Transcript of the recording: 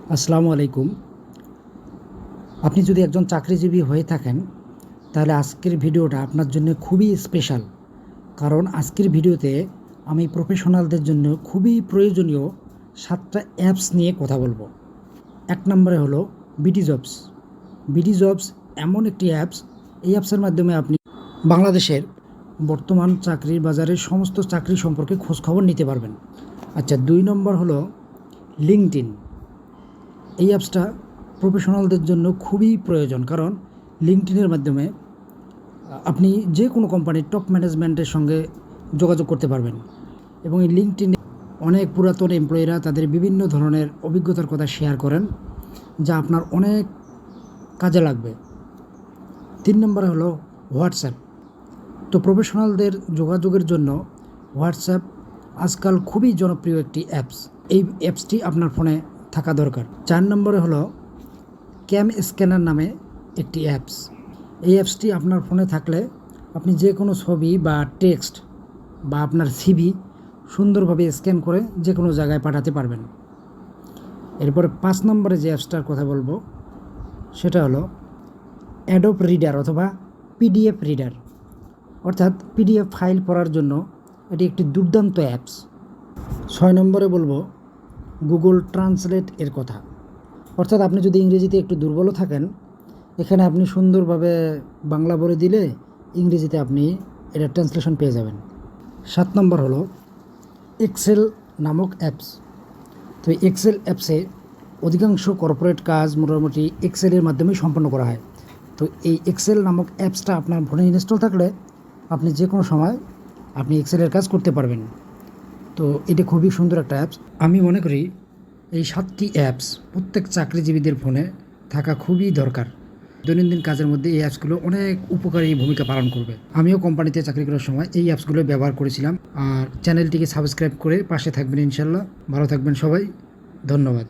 আসসালামু আলাইকুম। আপনি যদি একজন চাকরিজীবী হয়ে থাকেন তাহলে আজকের ভিডিওটা আপনার জন্য খুবই স্পেশাল। কারণ আজকের ভিডিওতে আমি প্রফেশনালদের জন্য খুবই প্রয়োজনীয় 7টা অ্যাপস নিয়ে কথা বলবো। এক নম্বরে হলো বিডি জবস। বিডি জবস এমন একটি অ্যাপস, এই অ্যাপসের মাধ্যমে আপনি বাংলাদেশের বর্তমান চাকরির বাজারের সমস্ত চাকরি সম্পর্কে খোঁজখবর নিতে পারবেন। আচ্ছা, 2 নম্বর হলো লিঙ্কডইন। এই অ্যাপসটা প্রফেশনালদের জন্য খুবই প্রয়োজন, কারণ লিঙ্কডইনের মাধ্যমে আপনি যে কোনো কোম্পানির টপ ম্যানেজমেন্টের সঙ্গে যোগাযোগ করতে পারবেন এবং এই লিঙ্কডইনে অনেক পুরাতন এমপ্লয়িরা তাদের বিভিন্ন ধরনের অভিজ্ঞতার কথা শেয়ার করেন, যা আপনার অনেক কাজে লাগবে। 3 নম্বরে হলো হোয়াটসঅ্যাপ। তো প্রফেশনালদের যোগাযোগের জন্য হোয়াটসঅ্যাপ আজকাল খুবই জনপ্রিয় একটি অ্যাপস। এই অ্যাপসটি আপনার ফোনে থাকা দরকার। 4 নম্বরে হলো ক্যাম স্ক্যানার নামে একটি অ্যাপস। এই অ্যাপসটি আপনার ফোনে থাকলে আপনি যে কোনো ছবি বা টেক্সট বা আপনার সিভি সুন্দরভাবে স্ক্যান করে যে কোনো জায়গায় পাঠাতে পারবেন। এরপরে 5 নম্বরে যে অ্যাপসটার কথা বলবো সেটা হলো অ্যাডোব রিডার অথবা পিডিএফ রিডার, অর্থাৎ পিডিএফ ফাইল পড়ার জন্য এটি একটি দুর্দান্ত অ্যাপস। 6 নম্বরে বলবো গুগল ট্রান্সলেট এর কথা। অর্থাৎ আপনি যদি ইংরেজিতে একটু দুর্বলও থাকেন, এখানে আপনি সুন্দরভাবে বাংলা বলে দিলে ইংরেজিতে আপনি এটা ট্রান্সলেশন পেয়ে যাবেন। 7 নম্বর হলো এক্সেল নামক অ্যাপস। তো এক্সেল অ্যাপসে অধিকাংশ কর্পোরেট কাজ মোটামুটি এক্সেলের মাধ্যমেই সম্পন্ন করা হয়। তো এই এক্সেল নামক অ্যাপসটা আপনার ফোনে ইনস্টল থাকলে আপনি যে কোনো সময় আপনি এক্সেলের কাজ করতে পারবেন। তো এটা খুবই সুন্দর একটা অ্যাপস। আমি মনে করি এই 7টি অ্যাপস প্রত্যেক চাকরিজীবীদের ফোনে থাকা খুবই দরকার। দৈনন্দিন কাজের মধ্যে এই অ্যাপসগুলো অনেক উপকারী ভূমিকা পালন করবে। আমিও কোম্পানিতে চাকরি করার সময় এই অ্যাপসগুলো ব্যবহার করেছিলাম। আর চ্যানেলটিকে সাবস্ক্রাইব করে পাশে থাকবেন ইনশাল্লাহ। ভালো থাকবেন সবাই, ধন্যবাদ।